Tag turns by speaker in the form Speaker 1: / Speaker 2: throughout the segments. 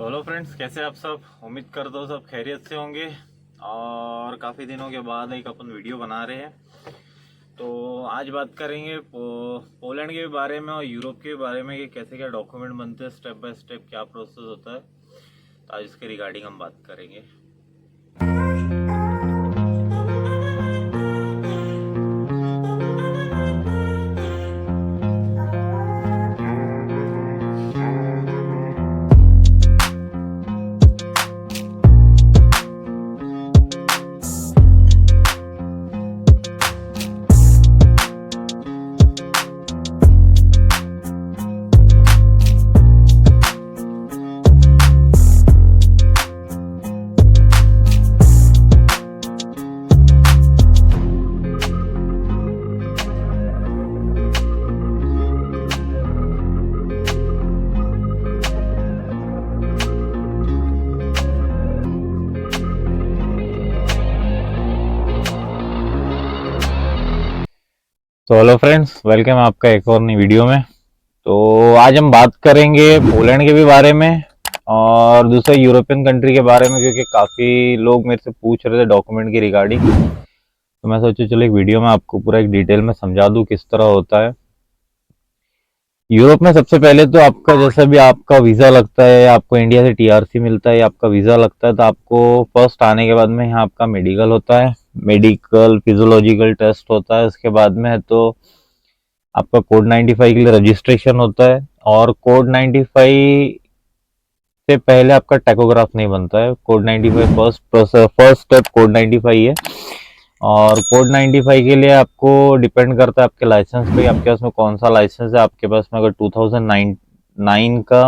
Speaker 1: तो hello friends, कैसे आप सब। उम्मीद करता हूँ सब खैरियत से होंगे। और काफ़ी दिनों के बाद एक अपन वीडियो बना रहे हैं। तो आज बात करेंगे पोलैंड के बारे में और यूरोप के बारे में कि कैसे क्या डॉक्यूमेंट बनते हैं, स्टेप बाय स्टेप क्या प्रोसेस होता है। तो आज इसके रिगार्डिंग हम बात करेंगे। तो हेलो फ्रेंड्स, वेलकम आपका एक और नई वीडियो में। तो आज हम बात करेंगे पोलैंड के भी बारे में और दूसरे यूरोपियन कंट्री के बारे में, क्योंकि काफ़ी लोग मेरे से पूछ रहे थे डॉक्यूमेंट की रिगार्डिंग। तो मैं सोचा चलो एक वीडियो में आपको पूरा एक डिटेल में समझा दूं किस तरह होता है। यूरोप में सबसे पहले तो आपका जैसा भी आपका वीज़ा लगता है, आपको इंडिया से टीआरसी मिलता है, आपका वीज़ा लगता है, तो आपको फर्स्ट आने के बाद में यहाँ आपका मेडिकल होता है, मेडिकल फिजियोलॉजिकल टेस्ट होता है। उसके बाद में है तो आपका कोड 95 के लिए रजिस्ट्रेशन होता है। और कोड 95 से पहले आपका टैकोग्राफ नहीं बनता है। कोड 95 फर्स्ट स्टेप कोड 95 है। और कोड 95 के लिए आपको डिपेंड करता है आपके लाइसेंस पे, आपके पास में कौन सा लाइसेंस है। आपके पास में अगर 2009 का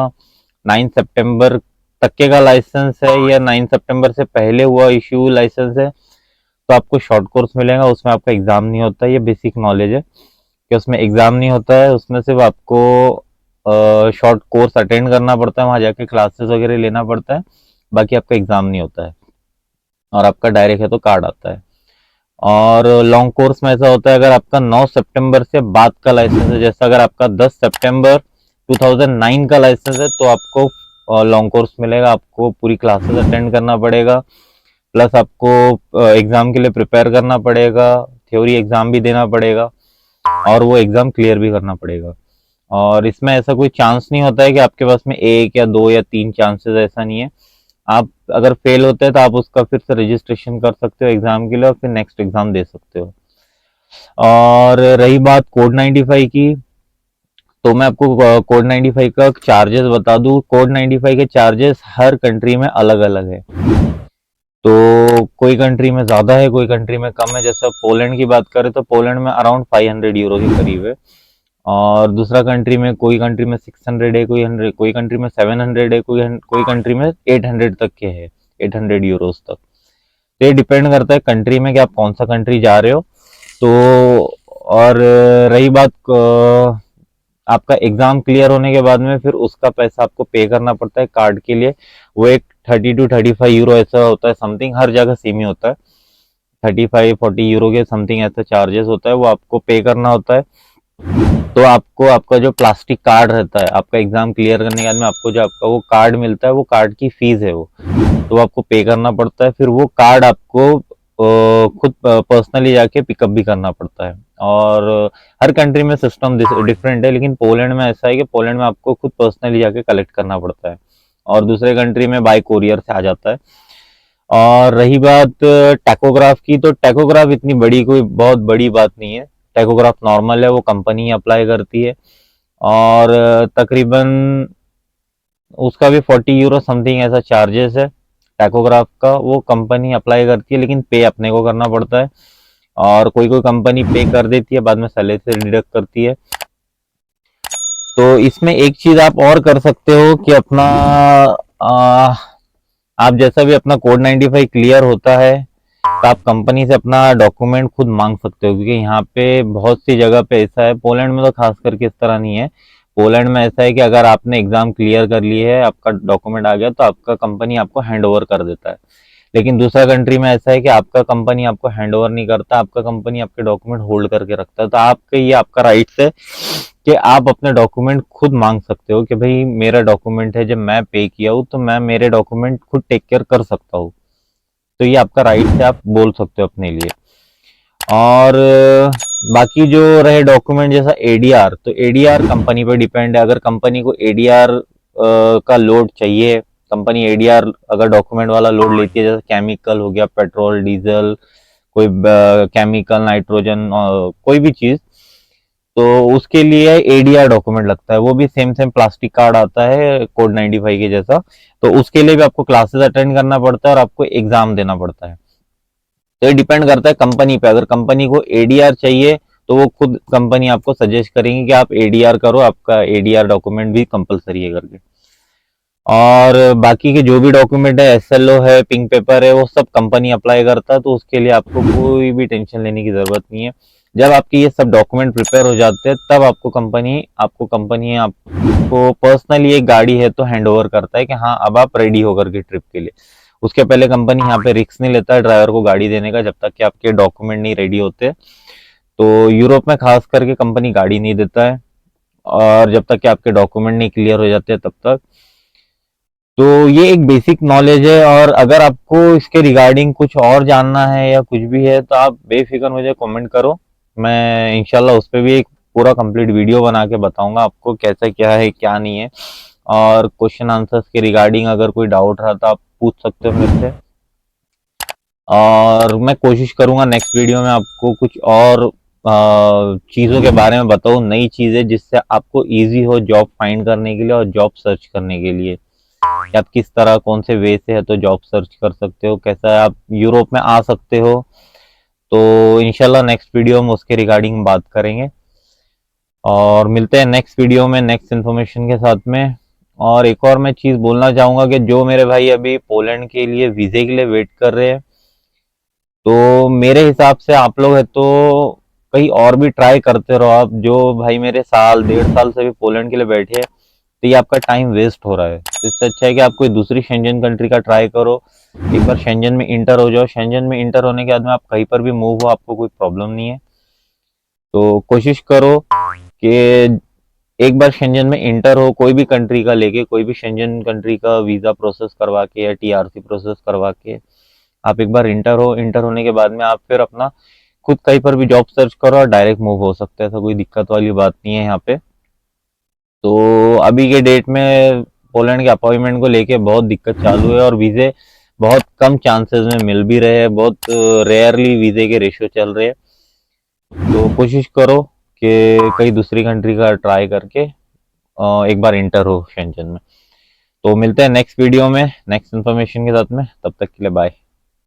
Speaker 1: 9 सितंबर तक के का लाइसेंस है या 9 सितंबर से पहले हुआ इश्यू लाइसेंस है, तो आपको शॉर्ट कोर्स मिलेगा। उसमें आपका एग्जाम नहीं होता है। ये बेसिक नॉलेज है कि उसमें एग्जाम नहीं होता है। उसमें सिर्फ आपको शॉर्ट कोर्स अटेंड करना पड़ता है, वहां जाके क्लासेस वगैरह लेना पड़ता है। बाकी आपका एग्जाम नहीं होता है और आपका डायरेक्ट है तो कार्ड आता है। और लॉन्ग कोर्स में ऐसा होता है, अगर आपका 9 सितंबर से बाद का लाइसेंस है, जैसा अगर आपका 10 सितंबर 2009 का लाइसेंस है, तो आपको लॉन्ग कोर्स मिलेगा। आपको पूरी क्लासेस अटेंड करना पड़ेगा, प्लस आपको एग्जाम के लिए प्रिपेयर करना पड़ेगा, थ्योरी एग्जाम भी देना पड़ेगा और वो एग्जाम क्लियर भी करना पड़ेगा। और इसमें ऐसा कोई चांस नहीं होता है कि आपके पास में एक या दो या तीन चांसेस, ऐसा नहीं है। आप अगर फेल होते हैं तो आप उसका फिर से रजिस्ट्रेशन कर सकते हो एग्जाम के लिए और फिर नेक्स्ट एग्जाम दे सकते हो। और रही बात कोड 95 की, तो मैं आपको कोड 95 का चार्जेस बता दूं। कोड 95 के चार्जेस हर कंट्री में अलग अलग है। तो कोई कंट्री में ज्यादा है, कोई कंट्री में कम है। जैसे पोलैंड की बात करें तो पोलैंड में अराउंड 500 यूरो के करीब है। और दूसरा कंट्री में, कोई कंट्री में 600 है, कोई कंट्री में 700 है, कोई कंट्री में 800 तक के है, 800 यूरोस तक। तो ये डिपेंड करता है कंट्री में कि आप कौन सा कंट्री जा रहे हो। तो और रही बात आपका एग्जाम क्लियर होने के बाद में फिर उसका पैसा आपको पे करना पड़ता है कार्ड के लिए। वो एक 30 to 35 यूरो ऐसा होता है समथिंग, हर जगह सेम ही होता है। 35-40 यूरो के समथिंग ऐसा चार्जेस होता है, वो आपको पे करना होता है। तो आपको आपका जो प्लास्टिक कार्ड रहता है, आपका एग्जाम क्लियर करने के बाद में आपको जो आपका वो कार्ड मिलता है, वो कार्ड की फीस है वो, तो आपको पे करना पड़ता है। फिर वो कार्ड आपको खुद पर्सनली जाके पिकअप भी करना पड़ता है। और हर कंट्री में सिस्टम डिफरेंट है, लेकिन पोलैंड में ऐसा है कि पोलैंड में आपको खुद पर्सनली जाके कलेक्ट करना पड़ता है और दूसरे कंट्री में बाय कोरियर से आ जाता है। और रही बात टैकोग्राफ की, तो टैकोग्राफ इतनी बड़ी कोई बहुत बड़ी बात नहीं है। टैकोग्राफ नॉर्मल है, वो कंपनी अप्लाई करती है। और तकरीबन उसका भी 40 यूरो समथिंग ऐसा चार्जेस है टैकोग्राफ का। वो कंपनी अप्लाई करती है, लेकिन पे अपने को करना पड़ता है। और कोई कोई कंपनी पे कर देती है, बाद में सैलरी से डिडक्ट करती है। तो इसमें एक चीज आप और कर सकते हो कि अपना आ, आप जैसा भी अपना कोड 95 क्लियर होता है, तो आप कंपनी से अपना डॉक्यूमेंट खुद मांग सकते हो। क्योंकि यहाँ पे बहुत सी जगह पे ऐसा है, पोलैंड में तो खास करके इस तरह नहीं है। पोलैंड में ऐसा है कि अगर आपने एग्जाम क्लियर कर ली है, आपका डॉक्यूमेंट आ गया, तो आपका कंपनी आपको हैंड ओवर कर देता है। लेकिन दूसरा कंट्री में ऐसा है कि आपका कंपनी आपको हैंड ओवर नहीं करता, आपका कंपनी आपके डॉक्यूमेंट होल्ड करके रखता है। तो आपके ये आपका राइट्स है कि आप अपने डॉक्यूमेंट खुद मांग सकते हो कि भाई मेरा डॉक्यूमेंट है, जब मैं पे किया हूँ तो मैं मेरे डॉक्यूमेंट खुद टेक केयर कर सकता हूँ। तो ये आपका राइट है, आप बोल सकते हो अपने लिए। और बाकी जो रहे डॉक्यूमेंट जैसा एडीआर, तो एडीआर कंपनी पर डिपेंड है। अगर कंपनी को एडीआर का लोड चाहिए, कंपनी एडीआर अगर डॉक्यूमेंट वाला लोड लेती है, जैसे केमिकल हो गया, पेट्रोल, डीजल, कोई केमिकल, नाइट्रोजन, कोई भी चीज, तो उसके लिए एडीआर डॉक्यूमेंट लगता है। वो भी सेम सेम प्लास्टिक कार्ड आता है कोड 95 के जैसा। तो उसके लिए भी आपको क्लासेस अटेंड करना पड़ता है और आपको एग्जाम देना पड़ता है। तो ये डिपेंड करता है कंपनी पे। अगर कंपनी को एडीआर चाहिए तो वो खुद कंपनी आपको सजेस्ट करेंगे कि आप एडीआर करो, आपका एडीआर डॉक्यूमेंट भी कंपलसरी है करके। और बाकी के जो भी डॉक्यूमेंट है, एसएलओ है, पिंक पेपर है, वो सब कंपनी अप्लाई करता है। तो उसके लिए आपको कोई भी टेंशन लेने की जरूरत नहीं है। जब आपके ये सब डॉक्यूमेंट प्रिपेयर हो जाते हैं तब आपको पर्सनली एक गाड़ी है तो हैंड ओवर करता है कि हाँ अब आप रेडी होकर के ट्रिप के लिए। उसके पहले कंपनी यहाँ पे रिस्क नहीं लेता है ड्राइवर को गाड़ी देने का, जब तक कि आपके डॉक्यूमेंट नहीं रेडी होते। तो यूरोप में खास करके कंपनी गाड़ी नहीं देता है, और जब तक कि आपके डॉक्यूमेंट नहीं क्लियर हो जाते तब तक। तो ये एक बेसिक नॉलेज है। और अगर आपको इसके रिगार्डिंग कुछ और जानना है या कुछ भी है तो आप बेफिक्र मुझे कमेंट करो। मैं इंशाल्लाह उस पर भी एक पूरा कंप्लीट वीडियो बना के बताऊंगा आपको कैसा क्या है क्या नहीं है। और क्वेश्चन आंसर्स के रिगार्डिंग अगर कोई डाउट रहा तो आप पूछ सकते हो मेरे से। और मैं कोशिश करूंगा नेक्स्ट वीडियो में आपको कुछ और चीज़ों के बारे में बताऊं, नई चीज़ें, जिससे आपको इजी हो जॉब फाइंड करने के लिए और जॉब सर्च करने के लिए, कि आप किस तरह कौन से वे से है तो जॉब सर्च कर सकते हो, कैसा आप यूरोप में आ सकते हो। तो इंशाल्लाह नेक्स्ट वीडियो में उसके रिगार्डिंग बात करेंगे। और मिलते हैं नेक्स्ट वीडियो में नेक्स्ट इन्फॉर्मेशन के साथ में। और एक और मैं चीज़ बोलना चाहूँगा कि जो मेरे भाई अभी पोलैंड के लिए वीज़े के लिए वेट कर रहे हैं, तो मेरे हिसाब से आप लोग है तो कहीं और भी ट्राई करते रहो। आप जो भाई मेरे साल 1.5 साल से भी पोलैंड के लिए बैठे हैं, तो ये आपका टाइम वेस्ट हो रहा है। तो इससे अच्छा है कि आप कोई दूसरी शेंजन कंट्री का ट्राई करो। एक बार शेंजन में इंटर हो जाओ, शेंजन में इंटर होने के बाद में आप कहीं पर भी मूव हो, आपको कोई प्रॉब्लम नहीं है। तो कोशिश करो कि एक बार शेंजन में इंटर हो, कोई भी कंट्री का लेके, कोई भी शेंजन कंट्री का वीजा प्रोसेस करवा के या टीआरसी प्रोसेस करवा के आप एक बार इंटर हो। इंटर होने के बाद में आप फिर अपना खुद कहीं पर भी जॉब सर्च करो और डायरेक्ट मूव हो सकते हैं। ऐसा कोई दिक्कत वाली बात नहीं है यहाँ पे। तो अभी के डेट में पोलैंड के अपॉइंटमेंट को लेके बहुत दिक्कत चालू है, और वीजे बहुत कम चांसेस में मिल भी रहे हैं, बहुत रेयरली वीजे के रेशियो चल रहे हैं। तो कोशिश करो कि कहीं दूसरी कंट्री का ट्राई करके एक बार इंटर हो शेंजन में। तो मिलते हैं नेक्स्ट वीडियो में नेक्स्ट इन्फॉर्मेशन के साथ में, तब तक के लिए बाय।